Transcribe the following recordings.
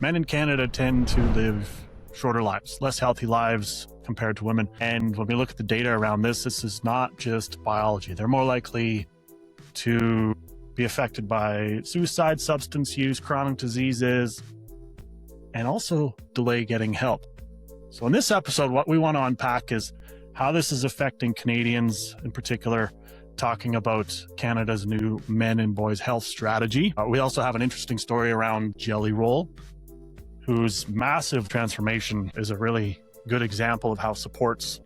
Men in Canada tend to live shorter lives, less healthy lives compared to women. And when we look at the data around this is not just biology. They're more likely to be affected by suicide, substance use, chronic diseases, and also delay getting help. So in this episode, what we want to unpack is how this is affecting Canadians in particular, talking about Canada's new men and boys health strategy. We also have an interesting story around Jelly Roll, whose massive transformation is a really good example of how supports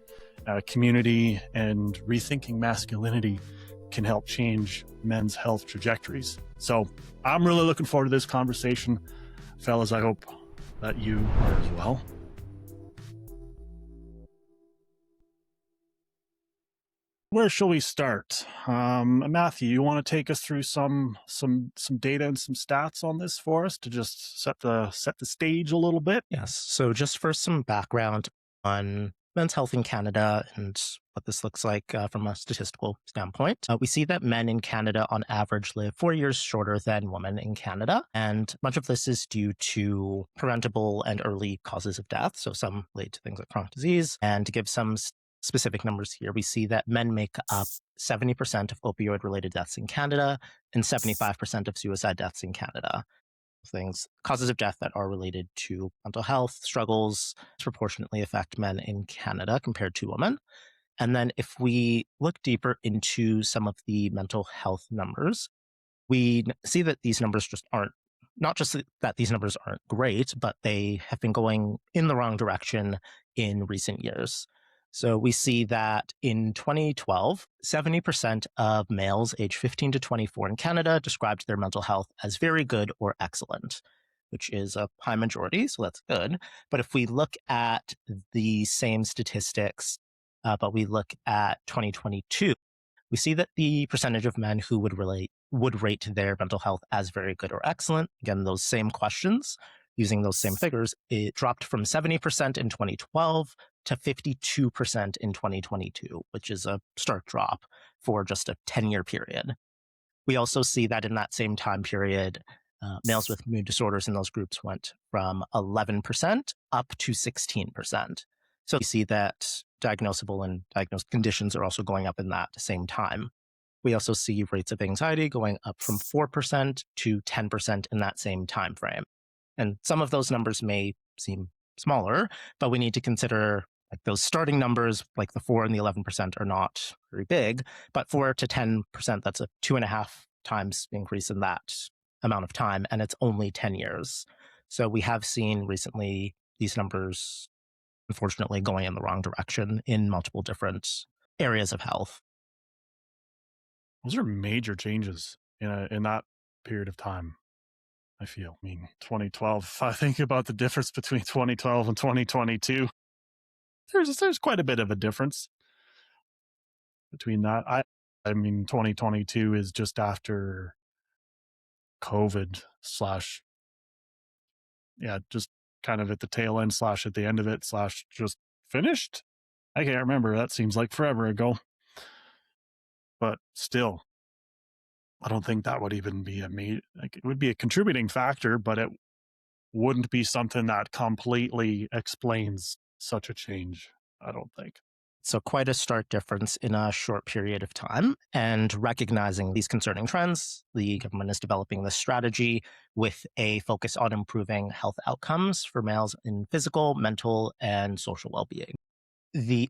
community and rethinking masculinity can help change men's health trajectories. So I'm really looking forward to this conversation. Fellas, I hope that you are as well. Where shall we start? Matthew, you want to take us through some data and some stats on this for us to just set the stage a little bit? Yes. So just for some background on men's health in Canada and what this looks like from a statistical standpoint, we see that men in Canada on average live 4 years shorter than women in Canada. And much of this is due to preventable and early causes of death. So some relate to things like chronic disease. And to give some specific numbers here, we see that men make up 70% of opioid-related deaths in Canada and 75% of suicide deaths in Canada. Causes of death that are related to mental health struggles disproportionately affect men in Canada compared to women. And then if we look deeper into some of the mental health numbers, we see that these numbers just aren't, not just that these numbers aren't great, but they have been going in the wrong direction in recent years. So we see that in 2012, 70% of males aged 15 to 24 in Canada described their mental health as very good or excellent, which is a high majority, so that's good. But if we look at the same statistics, but we look at 2022, we see that the percentage of men who would rate their mental health as very good or excellent, again, those same questions, using those same figures, it dropped from 70% in 2012 to 52% in 2022, which is a stark drop for just a 10-year period. We also see that in that same time period, males with mood disorders in those groups went from 11% up to 16%. So we see that diagnosable and diagnosed conditions are also going up in that same time. We also see rates of anxiety going up from 4% to 10% in that same time frame. And some of those numbers may seem smaller, but we need to consider like those starting numbers, like the 4 and the 11% are not very big, but 4 to 10%, that's a 2.5 times increase in that amount of time, and it's only 10 years. So we have seen recently these numbers, unfortunately, going in the wrong direction in multiple different areas of health. Those are major changes in that period of time, I feel. I mean, 2012, if I think about the difference between 2012 and 2022, there's quite a bit of a difference between that. I mean, 2022 is just after COVID just kind of at the tail end / at the end of it / just finished. I can't remember. That seems like forever ago. But still, I don't think that would even be it would be a contributing factor, but it wouldn't be something that completely explains such a change, I don't think. So quite a stark difference in a short period of time. And recognizing these concerning trends, the government is developing this strategy with a focus on improving health outcomes for males in physical, mental, and social well-being. The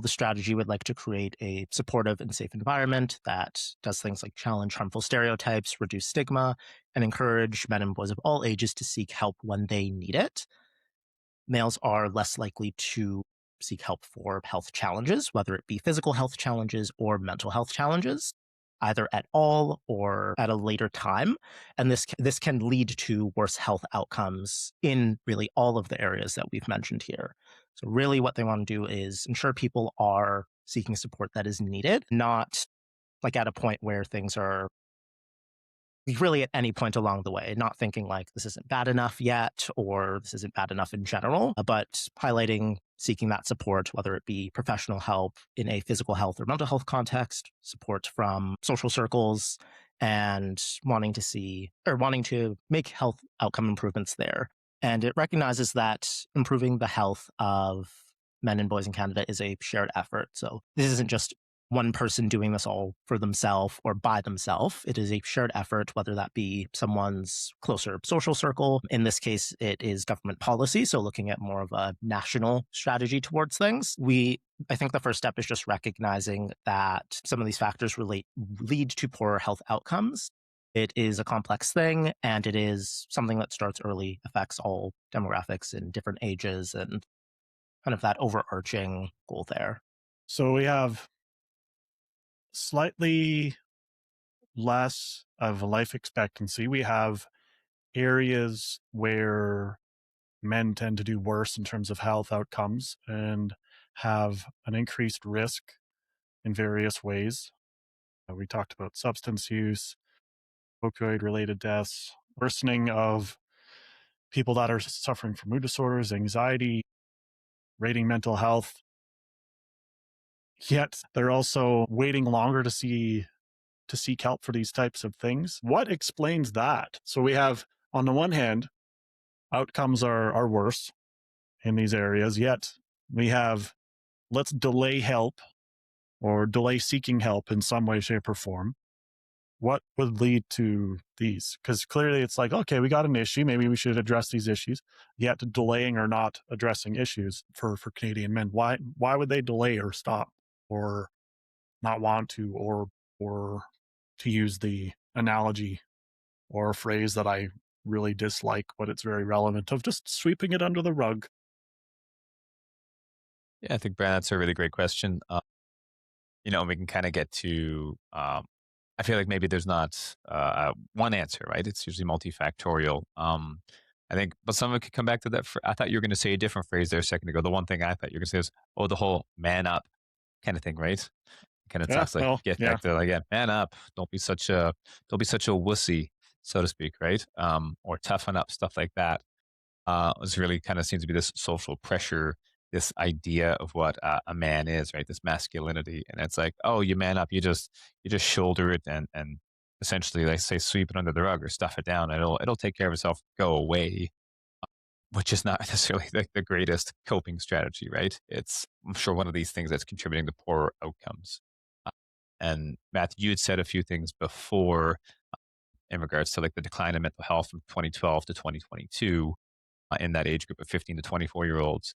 strategy would like to create a supportive and safe environment that does things like challenge harmful stereotypes, reduce stigma, and encourage men and boys of all ages to seek help when they need it. Males are less likely to seek help for health challenges, whether it be physical health challenges or mental health challenges, either at all or at a later time. And this can lead to worse health outcomes in really all of the areas that we've mentioned here. So really what they want to do is ensure people are seeking support that is needed, not like at a point where things are really at any point along the way, not thinking like this isn't bad enough yet or this isn't bad enough in general, but highlighting seeking that support, whether it be professional help in a physical health or mental health context, support from social circles, and wanting to make health outcome improvements there. And it recognizes that improving the health of men and boys in Canada is a shared effort. So this isn't just one person doing this all for themselves or by themselves. It is a shared effort, whether that be someone's closer social circle. In this case, it is government policy. So looking at more of a national strategy towards things. I think the first step is just recognizing that some of these factors lead to poorer health outcomes. It is a complex thing, and it is something that starts early, affects all demographics in different ages, and kind of that overarching goal there. So we have slightly less of a life expectancy. We have areas where men tend to do worse in terms of health outcomes and have an increased risk in various ways. We talked about substance use, opioid related deaths, worsening of people that are suffering from mood disorders, anxiety, rating mental health. Yet they're also waiting longer to seek help for these types of things. What explains that? So we have, on the one hand, outcomes are worse in these areas, yet we have, let's delay help or delay seeking help in some way, shape, or form. What would lead to these? Because clearly it's like, okay, we got an issue. Maybe we should address these issues. Yet delaying or not addressing issues for Canadian men. Why would they delay or stop or not want to, or to use the analogy or a phrase that I really dislike, but it's very relevant, of just sweeping it under the rug? Yeah, I think, Brad, that's a really great question. We can kind of get to, I feel like maybe there's not one answer, right? It's usually multifactorial. I think, but some of it could come back to that. I thought you were going to say a different phrase there a second ago. The one thing I thought you were going to say is, oh, the whole man up kind of thing, right? Kind of Yeah, talks like, well, get yeah. back to, like, yeah, man up. Don't be such a wussy, so to speak, right? Or toughen up, stuff like that. It really kind of seems to be this social pressure, this idea of what a man is, right? This masculinity, and it's like, oh, you man up, you just shoulder it and essentially, like, say, sweep it under the rug or stuff it down. It'll take care of itself, go away, which is not necessarily the greatest coping strategy, right? It's, I'm sure, one of these things that's contributing to poorer outcomes. Uh, And Matthew, you had said a few things before in regards to, like, the decline in mental health from 2012 to 2022 in that age group of 15 to 24-year-olds.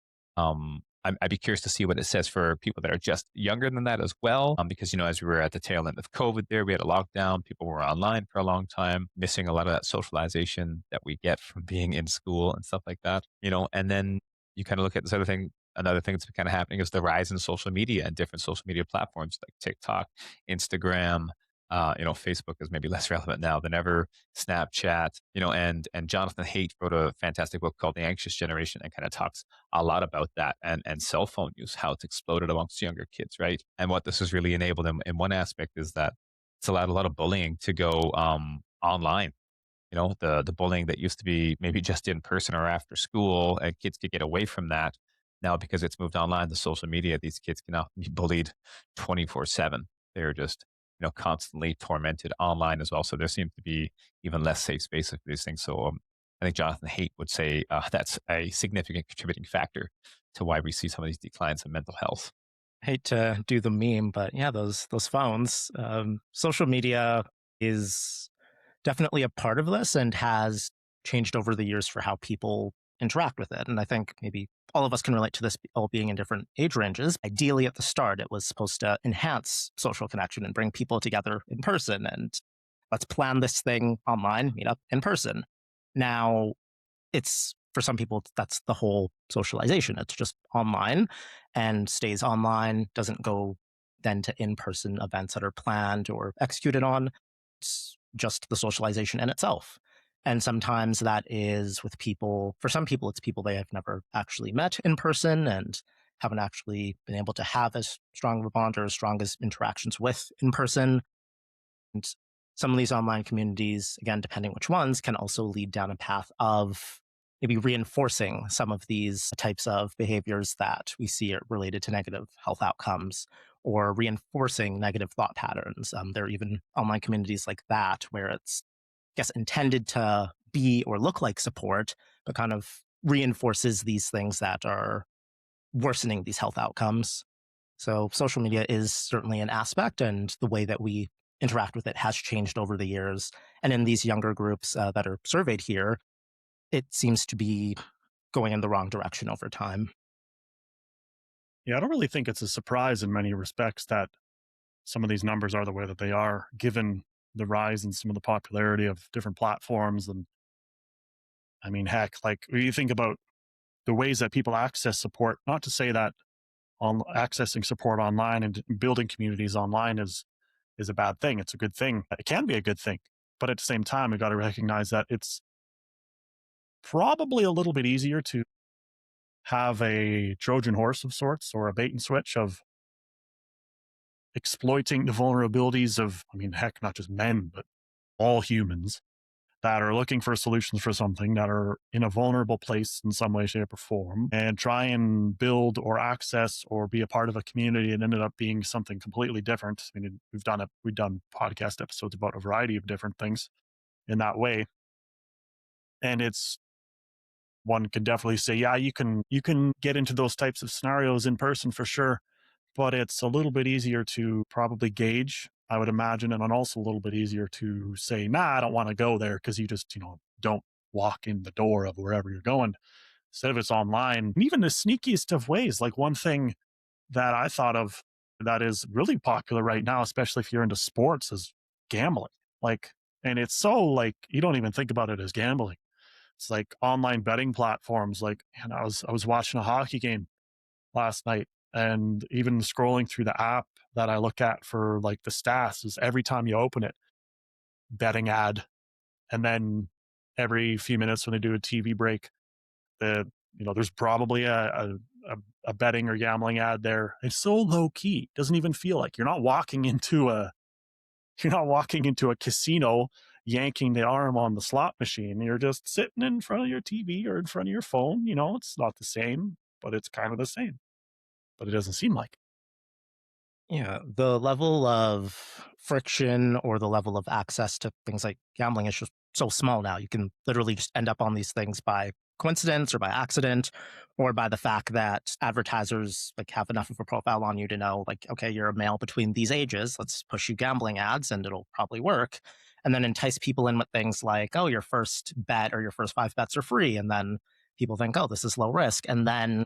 I'd be curious to see what it says for people that are just younger than that as well, because, as we were at the tail end of COVID there, we had a lockdown, people were online for a long time, missing a lot of that socialization that we get from being in school and stuff like that, and then you kind of look at this other thing. Another thing that's kind of happening is the rise in social media and different social media platforms like TikTok, Instagram. Facebook is maybe less relevant now than ever. Snapchat, and Jonathan Haidt wrote a fantastic book called The Anxious Generation and kind of talks a lot about that and cell phone use, how it's exploded amongst younger kids, right? And what this has really enabled them in one aspect is that it's allowed a lot of bullying to go online. The bullying that used to be maybe just in person or after school, and kids could get away from that. Now, because it's moved online to social media, these kids can now be bullied 24/7. They're just, constantly tormented online as well. So there seems to be even less safe spaces for these things. So I think Jonathan Haidt would say that's a significant contributing factor to why we see some of these declines in mental health. Hate to do the meme, but yeah, those phones, social media is definitely a part of this and has changed over the years for how people interact with it. And I think maybe all of us can relate to this all being in different age ranges. Ideally, at the start, it was supposed to enhance social connection and bring people together in person. And let's plan this thing online, meet up in person. Now, it's for some people, that's the whole socialization. It's just online and stays online, doesn't go then to in person events that are planned or executed on. It's just the socialization in itself. And sometimes that is with people, for some people, it's people they have never actually met in person and haven't actually been able to have as strong of a bond or as strong as interactions with in person. And some of these online communities, again, depending which ones, can also lead down a path of maybe reinforcing some of these types of behaviors that we see are related to negative health outcomes or reinforcing negative thought patterns. There are even online communities like that where it's, I guess, intended to be or look like support, It kind of reinforces these things that are worsening these health outcomes. So social media is certainly an aspect, and the way that we interact with it has changed over the years. And in these younger groups that are surveyed here, it seems to be going in the wrong direction over time. Yeah, I don't really think it's a surprise in many respects that some of these numbers are the way that they are, given the rise in some of the popularity of different platforms. And I mean, heck, like when you think about the ways that people access support, not to say that on accessing support online and building communities online is a bad thing. It's a good thing. It can be a good thing. But at the same time, we got to recognize that it's probably a little bit easier to have a Trojan horse of sorts or a bait and switch of exploiting the vulnerabilities of, I mean, heck, not just men, but all humans that are looking for solutions for something, that are in a vulnerable place in some way, shape, or form, and try and build or access or be a part of a community and ended up being something completely different. I mean, we've done podcast episodes about a variety of different things in that way. And it's, one can definitely say, yeah, you can get into those types of scenarios in person for sure, but it's a little bit easier to probably gauge, I would imagine, and also a little bit easier to say, nah, I don't want to go there, because you just, don't walk in the door of wherever you're going. Instead of it's online, and even the sneakiest of ways. Like one thing that I thought of that is really popular right now, especially if you're into sports, is gambling. Like, and it's so like you don't even think about it as gambling. It's like online betting platforms. Like, and I was watching a hockey game last night, and even scrolling through the app that I look at for like the stats is every time you open it, betting ad. And then every few minutes when they do a TV break, there's probably a betting or gambling ad there. It's so low key. It doesn't even feel like you're not walking into a casino yanking the arm on the slot machine. You're just sitting in front of your TV or in front of your phone. It's not the same, but it's kind of the same. But it doesn't seem like. Yeah, the level of friction or the level of access to things like gambling is just so small now. You can literally just end up on these things by coincidence or by accident, or by the fact that advertisers like have enough of a profile on you to know, like, okay, you're a male between these ages, let's push you gambling ads and it'll probably work. And then entice people in with things like, oh, your first bet or your first 5 bets are free. And then people think, oh, this is low risk, and then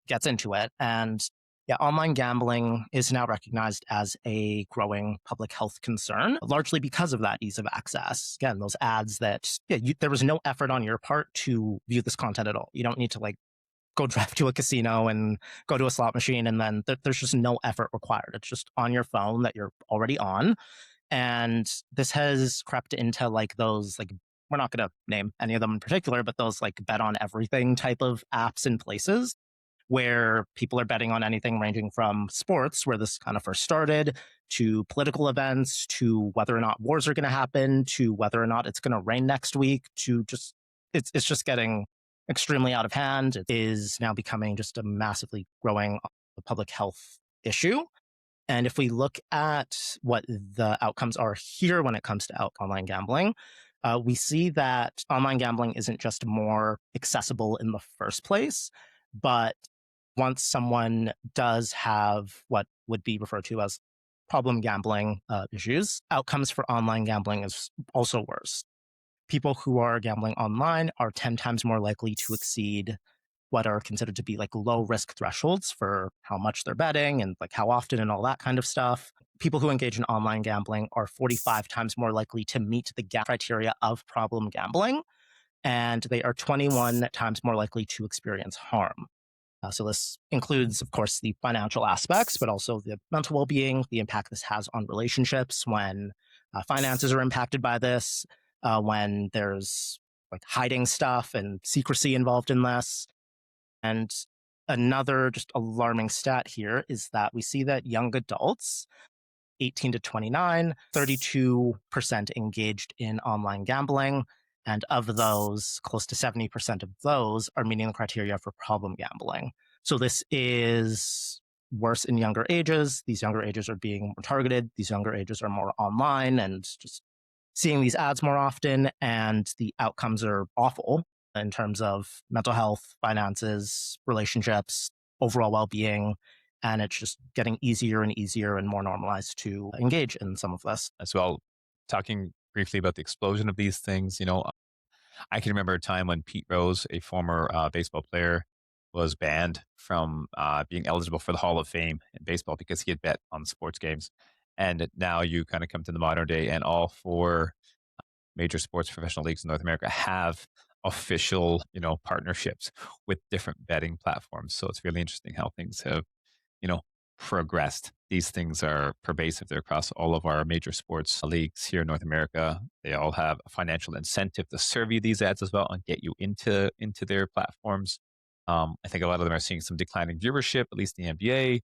gets into it. And yeah, online gambling is now recognized as a growing public health concern, largely because of that ease of access. Again, those ads that, there was no effort on your part to view this content at all. You don't need to go drive to a casino and go to a slot machine, and then there's just no effort required. It's just on your phone that you're already on. And this has crept into those, we're not going to name any of them in particular, but those bet on everything type of apps and places where people are betting on anything ranging from sports, where this kind of first started, to political events, to whether or not wars are going to happen, to whether or not it's going to rain next week, to just, it's just getting extremely out of hand. It is now becoming just a massively growing public health issue. And if we look at what the outcomes are here when it comes to online gambling, we see that online gambling isn't just more accessible in the first place, but once someone does have what would be referred to as problem gambling issues, outcomes for online gambling is also worse. People who are gambling online are 10 times more likely to exceed what are considered to be low risk thresholds for how much they're betting and how often and all that kind of stuff. People who engage in online gambling are 45 times more likely to meet the criteria of problem gambling, and they are 21 times more likely to experience harm. So this includes, of course, the financial aspects, but also the mental well-being, the impact this has on relationships when finances are impacted by this, when there's hiding stuff and secrecy involved in this. And another just alarming stat here is that we see that young adults, 18 to 29, 32% engaged in online gambling. And of those, close to 70% of those are meeting the criteria for problem gambling. So this is worse in younger ages. These younger ages are being more targeted. These younger ages are more online and just seeing these ads more often, and the outcomes are awful. in terms of mental health, finances, relationships, overall well being. And it's just getting easier and easier and more normalized to engage in some of this. As well, talking briefly about the explosion of these things, I can remember a time when Pete Rose, a former baseball player, was banned from being eligible for the Hall of Fame in baseball because he had bet on sports games. And now you kind of come to the modern day, and all four major sports professional leagues in North America have official, partnerships with different betting platforms. So it's really interesting how things have, you know, progressed. These things are pervasive. They're across all of our major sports leagues here in North America. They all have a financial incentive to serve you these ads as well and get you into their platforms. I think a lot of them are seeing some declining viewership, at least in the NBA,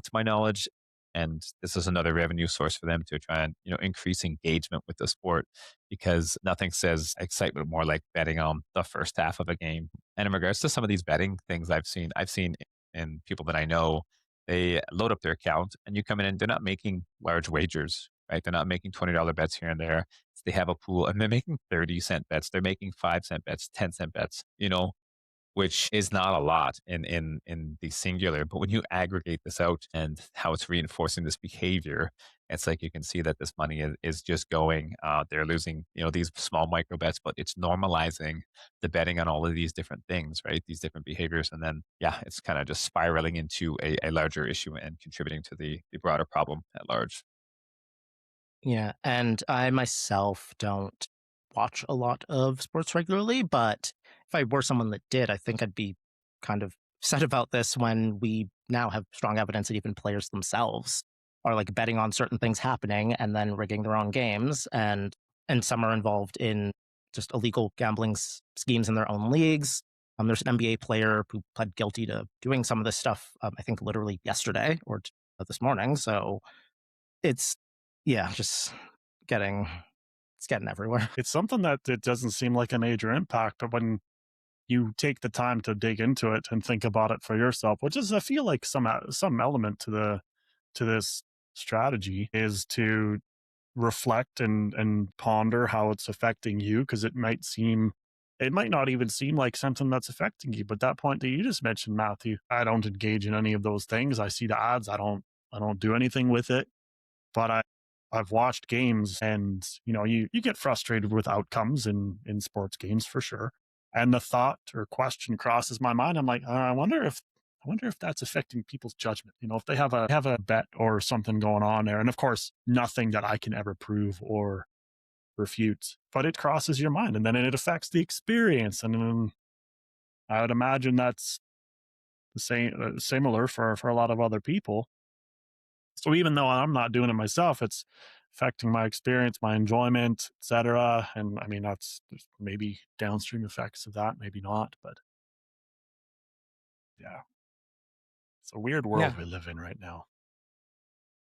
to my knowledge. And this is another revenue source for them to try and increase engagement with the sport, because nothing says excitement more like betting on the first half of a game. And in regards to some of these betting things I've seen in people that I know, they load up their account and you come in and they're not making large wagers, right? They're not making $20 bets here and there. They have a pool and they're making 30-cent bets. They're making 5-cent bets, 10-cent bets, which is not a lot in the singular. But when you aggregate this out and how it's reinforcing this behavior, it's like you can see that this money is just going. They're losing, these small micro bets, but it's normalizing the betting on all of these different things, right? These different behaviors, and then it's kind of just spiraling into a larger issue and contributing to the broader problem at large. Yeah. And I myself don't watch a lot of sports regularly, but if I were someone that did, I think I'd be kind of sad about this when we now have strong evidence that even players themselves are like betting on certain things happening and then rigging their own games. And some are involved in just illegal gambling schemes in their own leagues. There's an NBA player who pled guilty to doing some of this stuff, I think literally yesterday or this morning. So it's, yeah, just getting it's getting everywhere. It's something that it doesn't seem like a major impact, but when you take the time to dig into it and think about it for yourself, which is, I feel like some element to this strategy is to reflect and ponder how it's affecting you, because it might not even seem like something that's affecting you. But that point that you just mentioned, Matthew, I don't engage in any of those things. I see the ads. I don't do anything with it. But I've watched games, and you get frustrated with outcomes in sports games for sure. And the thought or question crosses my mind. I'm like, I wonder if that's affecting people's judgment. If they have a bet or something going on there. And of course, nothing that I can ever prove or refute, but it crosses your mind, and then it affects the experience. And then I would imagine that's the same, similar for a lot of other people. So even though I'm not doing it myself, it's affecting my experience, my enjoyment, etc. And I mean, there's maybe downstream effects of that, maybe not, but yeah, it's a weird world Yeah. we live in right now.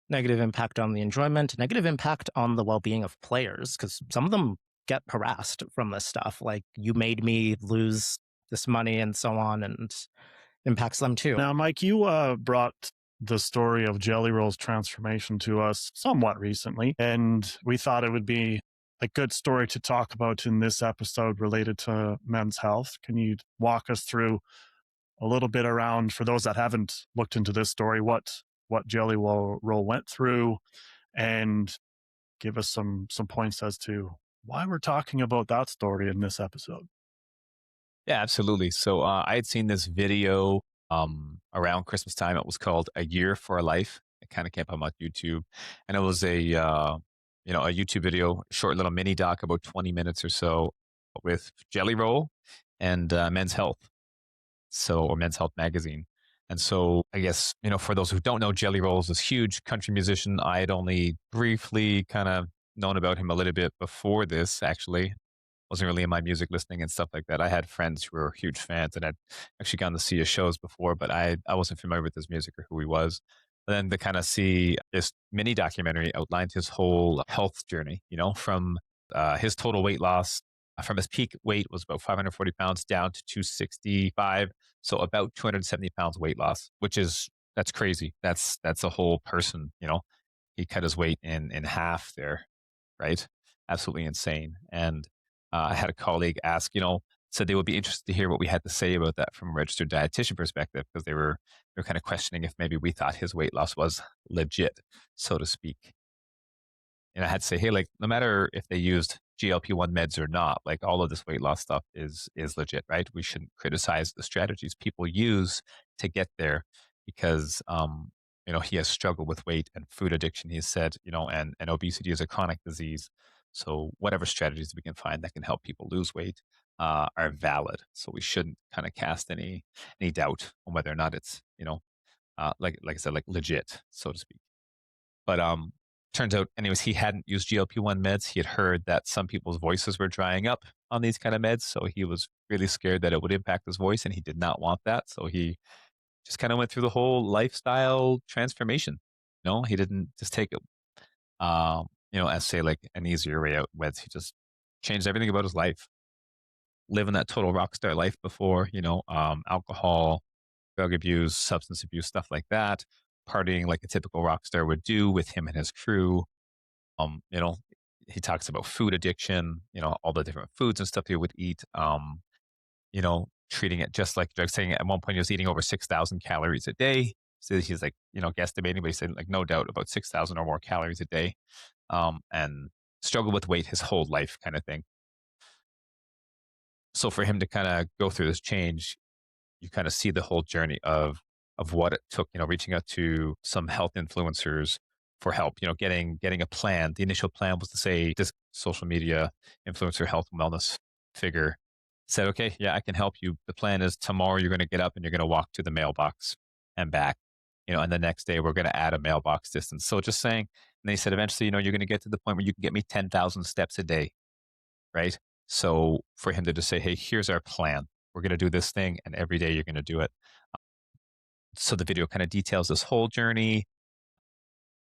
Negative impact on the enjoyment, negative impact on the well-being of players, because some of them get harassed from this stuff. Like, you made me lose this money and so on, and impacts them too. Now, Mike, you brought the story of Jelly Roll's transformation to us somewhat recently, and we thought it would be a good story to talk about in this episode related to men's health. Can you walk us through a little bit around, for those that haven't looked into this story, what Jelly Roll went through, and give us some points as to why we're talking about that story in this episode? Yeah, absolutely. So I had seen this video around Christmas time. It was called "A Year for a Life." It kind of came up on YouTube, and it was a YouTube video, short little mini doc, about 20 minutes or so, with Jelly Roll and Men's Health, or Men's Health magazine. And so I guess, for those who don't know, Jelly Roll is this huge country musician. I had only briefly kind of known about him a little bit before this, actually. Wasn't really in my music listening and stuff like that. I had friends who were huge fans and had actually gone to see his shows before, but I wasn't familiar with his music or who he was. But then to kind of see this mini documentary outlined his whole health journey, from his total weight loss, from his peak weight was about 540 pounds down to 265. So about 270 pounds weight loss, that's crazy. That's a whole person, he cut his weight in half there, right? Absolutely insane. And I had a colleague ask, So they would be interested to hear what we had to say about that from a registered dietitian perspective, because they were kind of questioning if maybe we thought his weight loss was legit, so to speak. And I had to say, hey, like no matter if they used GLP-1 meds or not, like all of this weight loss stuff is legit, right? We shouldn't criticize the strategies people use to get there, because he has struggled with weight and food addiction. He said, and obesity is a chronic disease. So whatever strategies we can find that can help people lose weight are valid. So we shouldn't kind of cast any doubt on whether or not it's like I said, like legit, so to speak. But turns out, anyways, he hadn't used GLP-1 meds. He had heard that some people's voices were drying up on these kind of meds, so he was really scared that it would impact his voice, and he did not want that. So he just kind of went through the whole lifestyle transformation. He didn't just take it, as say like an easier way out meds. He just changed everything about his life, living that total rock star life before, alcohol, drug abuse, substance abuse, stuff like that, partying like a typical rock star would do with him and his crew. Um, you know, he talks about food addiction, all the different foods and stuff he would eat. Treating it just like drugs, saying at one point he was eating over 6,000 calories a day. So he's like, guesstimating, but he said like no doubt about 6,000 or more calories a day. And struggled with weight his whole life kind of thing. So for him to kind of go through this change, you kind of see the whole journey of what it took, reaching out to some health influencers for help, getting a plan. The initial plan was to say this social media influencer, health and wellness figure said, okay, yeah, I can help you. The plan is tomorrow you're going to get up and you're going to walk to the mailbox and back, and the next day we're going to add a mailbox distance. So just saying, and they said, eventually, you're going to get to the point where you can get me 10,000 steps a day. Right. So for him to just say, hey, here's our plan. We're going to do this thing, and every day you're going to do it. So the video kind of details this whole journey.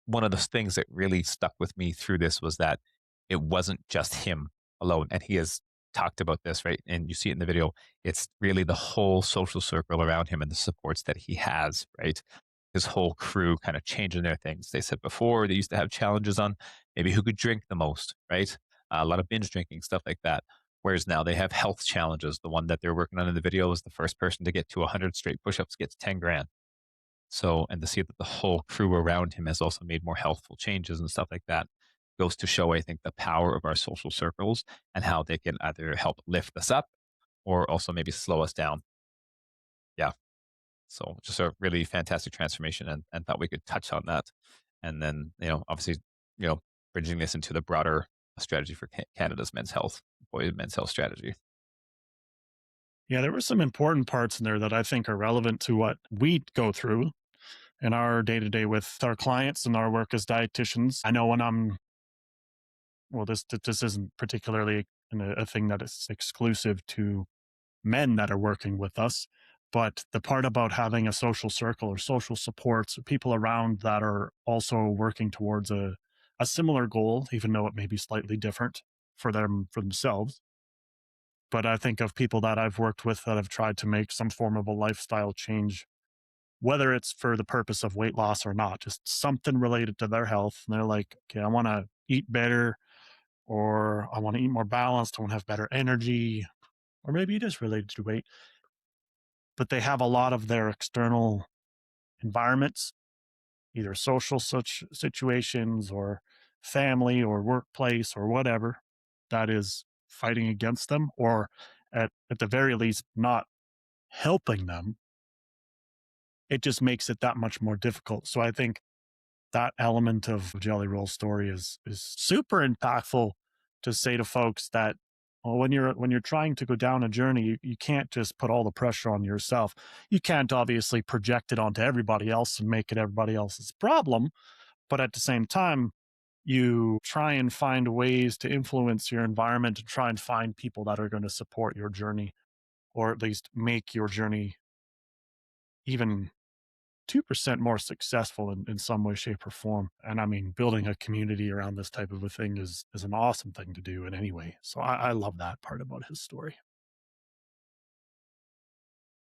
One of the things that really stuck with me through this was that it wasn't just him alone. And he has talked about this, right? And you see it in the video. It's really the whole social circle around him and the supports that he has, right? His whole crew kind of changing their things. They said before they used to have challenges on maybe who could drink the most, right? A lot of binge drinking, stuff like that. Whereas now they have health challenges. The one that they're working on in the video is the first person to get to 100 straight push-ups gets 10 grand. So, and to see that the whole crew around him has also made more healthful changes and stuff like that goes to show, I think, the power of our social circles and how they can either help lift us up or also maybe slow us down. Yeah. So just a really fantastic transformation, and thought we could touch on that. And then, obviously, bridging this into the broader strategy for Canada's men's health strategy. Yeah, there were some important parts in there that I think are relevant to what we go through in our day to day with our clients and our work as dietitians. I know this isn't particularly a thing that is exclusive to men that are working with us, but the part about having a social circle or social supports, people around that are also working towards a similar goal, even though it may be slightly different for themselves. But I think of people that I've worked with that have tried to make some form of a lifestyle change, whether it's for the purpose of weight loss or not, just something related to their health. And they're like, okay, I want to eat better, or I want to eat more balanced, I want to have better energy, or maybe it is related to weight. But they have a lot of their external environments, either social such situations or family or workplace or whatever, that is fighting against them, or at the very least not helping them. It just makes it that much more difficult. So I think that element of Jelly Roll's story is super impactful to say to folks that, well, when you're trying to go down a journey, you can't just put all the pressure on yourself. You can't obviously project it onto everybody else and make it everybody else's problem, but at the same time, you try and find ways to influence your environment and try and find people that are going to support your journey, or at least make your journey even 2% more successful in some way, shape, or form. And I mean, building a community around this type of a thing is an awesome thing to do in any way. So I love that part about his story.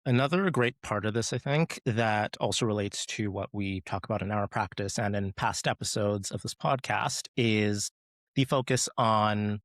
Another great part of this, I think, that also relates to what we talk about in our practice and in past episodes of this podcast is the focus on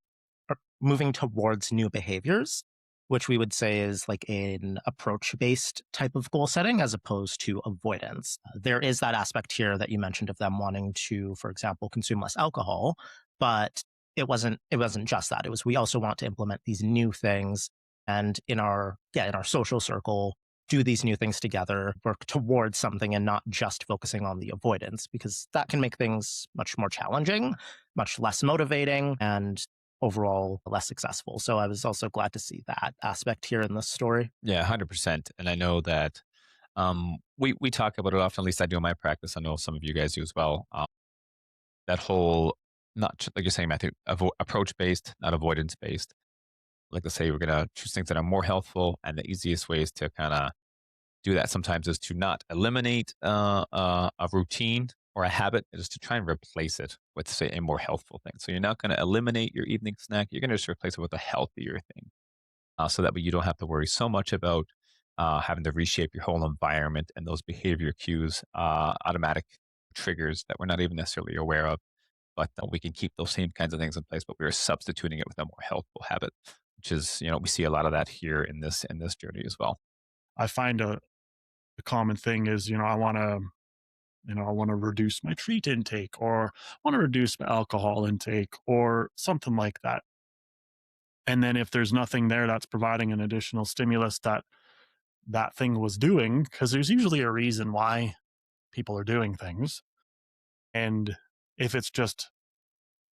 moving towards new behaviors which we would say is like an approach based type of goal setting as opposed to avoidance. There is that aspect here that you mentioned of them wanting to, for example, consume less alcohol, but it wasn't just that. It was we also want to implement these new things and in our social circle do these new things together, work towards something and not just focusing on the avoidance because that can make things much more challenging, much less motivating, and overall less successful. So I was also glad to see that aspect here in this story. Yeah, 100%. And I know that we talk about it often. At least I do in my practice. I know some of you guys do as well. That whole, not like you're saying, Matthew, approach based, not avoidance based. Like to say, we're gonna choose things that are more healthful, and the easiest ways to kind of do that sometimes is to not eliminate a routine or a habit, is to try and replace it with, say, a more healthful thing. So you're not going to eliminate your evening snack. You're going to just replace it with a healthier thing. So that way you don't have to worry so much about having to reshape your whole environment and those behavior cues, automatic triggers that we're not even necessarily aware of. But we can keep those same kinds of things in place, but we're substituting it with a more healthful habit, which is, we see a lot of that here in this journey as well. I find a common thing is, I want to reduce my treat intake, or want to reduce my alcohol intake, or something like that. And then if there's nothing there that's providing an additional stimulus that that thing was doing, because there's usually a reason why people are doing things. And if it's just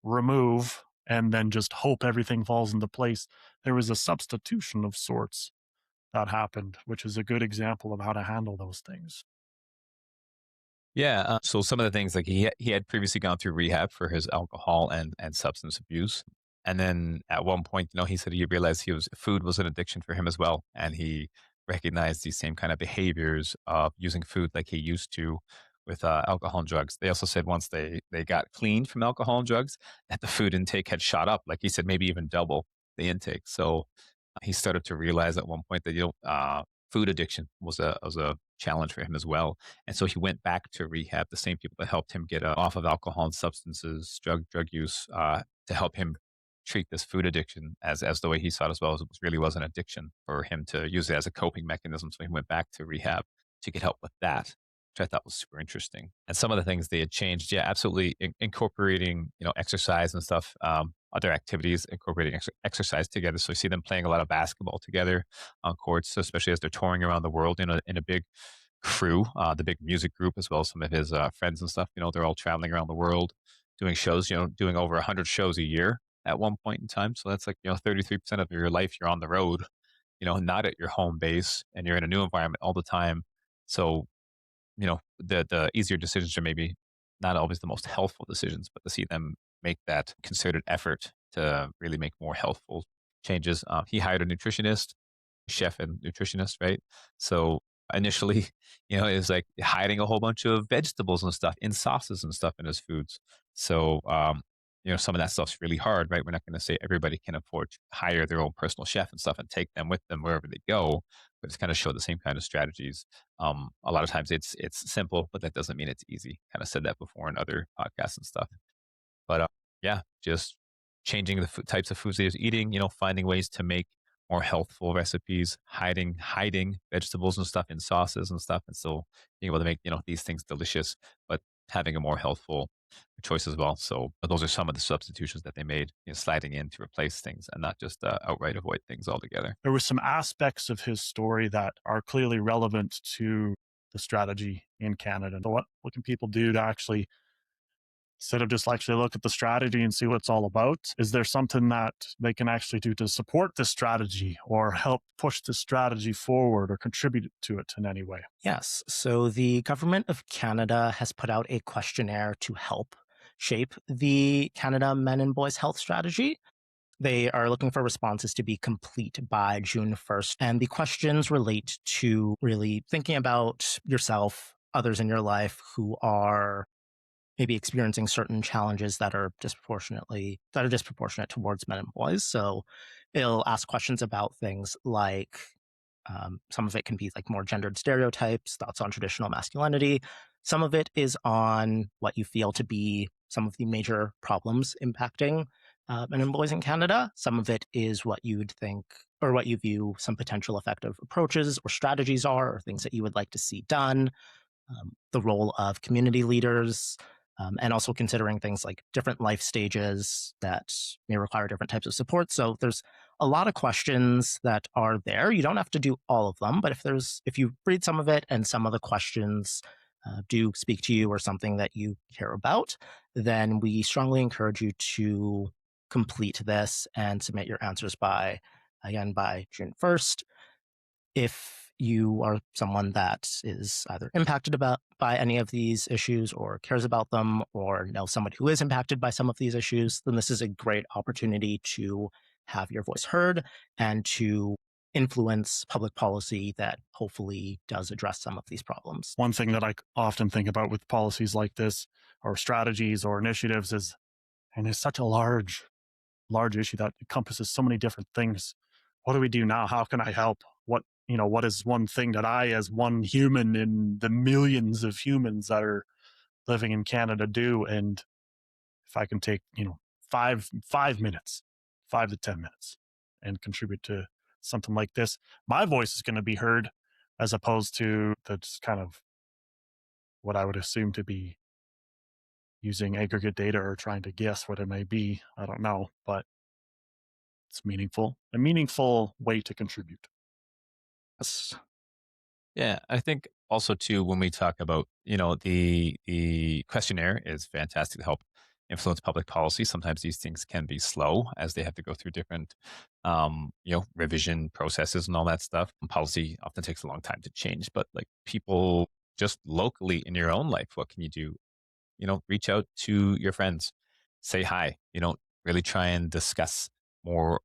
remove and then just hope everything falls into place, there was a substitution of sorts that happened, which is a good example of how to handle those things. Yeah. So some of the things, like he had previously gone through rehab for his alcohol and substance abuse, and then at one point, he said he realized food was an addiction for him as well, and he recognized these same kind of behaviors of using food like he used to with alcohol and drugs. They also said once they got clean from alcohol and drugs, that the food intake had shot up. Like he said, maybe even double the intake. So he started to realize at one point that food addiction was a challenge for him as well, and so he went back to rehab. The same people that helped him get off of alcohol and substances, drug use, to help him treat this food addiction as the way he saw it as well, as it really was an addiction for him to use it as a coping mechanism. So he went back to rehab to get help with that, which I thought was super interesting. And some of the things they had changed, yeah, absolutely incorporating, exercise and stuff, other activities, incorporating exercise together. So you see them playing a lot of basketball together on courts, especially as they're touring around the world in a big crew, the big music group, as well as some of his friends and stuff. They're all traveling around the world doing shows, doing over 100 shows a year at one point in time. So that's like, 33% of your life you're on the road, not at your home base, and you're in a new environment all the time. So the easier decisions are maybe not always the most healthful decisions, but to see them make that concerted effort to really make more healthful changes. He hired a nutritionist, chef and nutritionist, right? So initially, it was like hiding a whole bunch of vegetables and stuff in sauces and stuff in his foods. So, some of that stuff's really hard, right? We're not going to say everybody can afford to hire their own personal chef and stuff and take them with them wherever they go, but it's kind of show the same kind of strategies. A lot of times it's simple, but that doesn't mean it's easy. Kind of said that before in other podcasts and stuff. But yeah, just changing the types of foods they was eating, finding ways to make more healthful recipes, hiding vegetables and stuff in sauces and stuff, and still being able to make, these things delicious, but having a more healthful choice as well. So those are some of the substitutions that they made, sliding in to replace things and not just outright avoid things altogether. There were some aspects of his story that are clearly relevant to the strategy in Canada. So what can people do to actually, instead of just actually look at the strategy and see what it's all about, is there something that they can actually do to support this strategy or help push the strategy forward or contribute to it in any way? Yes. So the government of Canada has put out a questionnaire to help shape the Canada Men and Boys Health Strategy. They are looking for responses to be complete by June 1st. And the questions relate to really thinking about yourself, others in your life who are maybe experiencing certain challenges that are disproportionate towards men and boys. So it'll ask questions about things like some of it can be like more gendered stereotypes, thoughts on traditional masculinity. Some of it is on what you feel to be some of the major problems impacting men and boys in Canada. Some of it is what you'd think or what you view some potential effective approaches or strategies are, or things that you would like to see done, the role of community leaders, and also considering things like different life stages that may require different types of support. So there's a lot of questions that are there. You don't have to do all of them, but if you read some of it and some of the questions do speak to you or something that you care about, then we strongly encourage you to complete this and submit your answers by June 1st. If you are someone that is either impacted by any of these issues or cares about them or know someone who is impacted by some of these issues, then this is a great opportunity to have your voice heard and to influence public policy that hopefully does address some of these problems. One thing that I often think about with policies like this or strategies or initiatives is, and it's such a large issue that encompasses so many different things. What do we do now? How can I help? What is one thing that I, as one human in the millions of humans that are living in Canada, do? And if I can take, 5 minutes, 5 to 10 minutes, and contribute to something like this, my voice is going to be heard, as opposed to that's kind of what I would assume to be using aggregate data or trying to guess what it may be. I don't know, but it's a meaningful way to contribute. Yes. Yeah, I think also too when we talk about the questionnaire is fantastic to help influence public policy. Sometimes these things can be slow as they have to go through different revision processes and all that stuff. And policy often takes a long time to change, but like people just locally in your own life, what can you do? Reach out to your friends, say hi. Really try and discuss more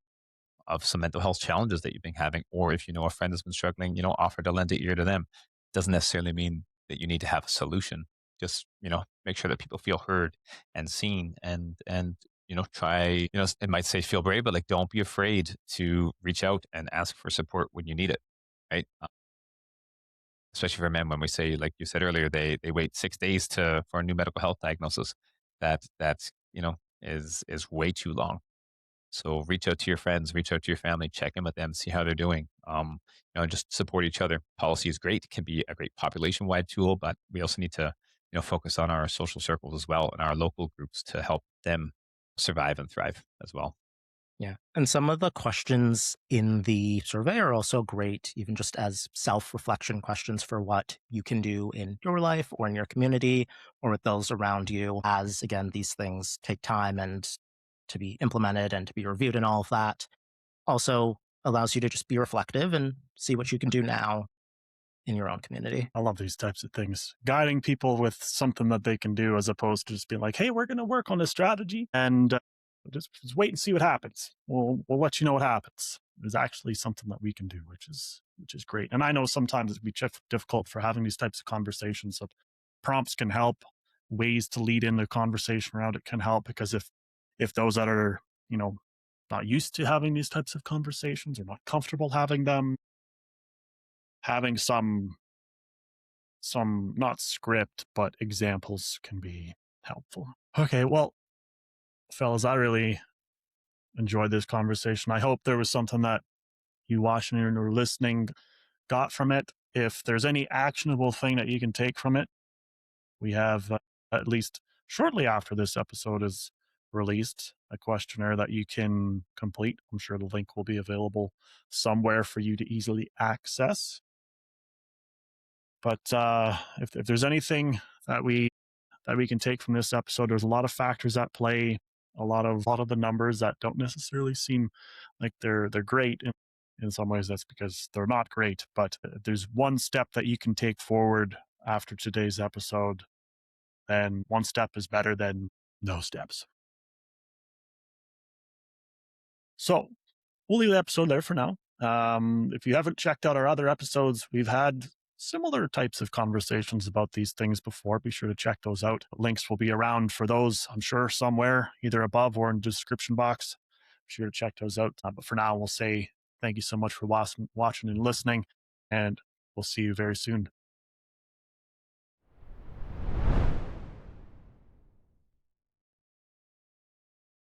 of some mental health challenges that you've been having, or if you know a friend has been struggling, offer to lend an ear to them. Doesn't necessarily mean that you need to have a solution. Just make sure that people feel heard and seen, and try. It might say feel brave, but like don't be afraid to reach out and ask for support when you need it, right? Especially for men, when we say, like you said earlier, they wait 6 days for a new medical health diagnosis. That's is way too long. So reach out to your friends, reach out to your family, check in with them, see how they're doing. Just support each other. Policy is great, can be a great population-wide tool, but we also need to, focus on our social circles as well and our local groups to help them survive and thrive as well. Yeah. And some of the questions in the survey are also great, even just as self reflection questions for what you can do in your life or in your community or with those around you, as again, these things take time and to be implemented and to be reviewed and all of that. Also allows you to just be reflective and see what you can do now in your own community. I love these types of things, guiding people with something that they can do, as opposed to just being like, hey, we're going to work on a strategy and just wait and see what happens. We'll let you know what happens. There's actually something that we can do, which is great. And I know sometimes it can be difficult for having these types of conversations. So prompts can help, ways to lead in the conversation around it can help, because if those that are, not used to having these types of conversations or not comfortable having them, having some not script, but examples can be helpful. Okay, well, fellas, I really enjoyed this conversation. I hope there was something that you watching or listening got from it. If there's any actionable thing that you can take from it, we have at least shortly after this episode is released a questionnaire that you can complete. I'm sure the link will be available somewhere for you to easily access. But if there's anything that we can take from this episode, there's a lot of factors at play, a lot of the numbers that don't necessarily seem like they're great. In some ways, that's because they're not great. But there's one step that you can take forward after today's episode, then one step is better than no steps. So we'll leave the episode there for now. If you haven't checked out our other episodes, we've had similar types of conversations about these things before. Be sure to check those out. Links will be around for those, I'm sure, somewhere, either above or in the description box. Be sure to check those out. But for now, we'll say thank you so much for watching and listening, and we'll see you very soon.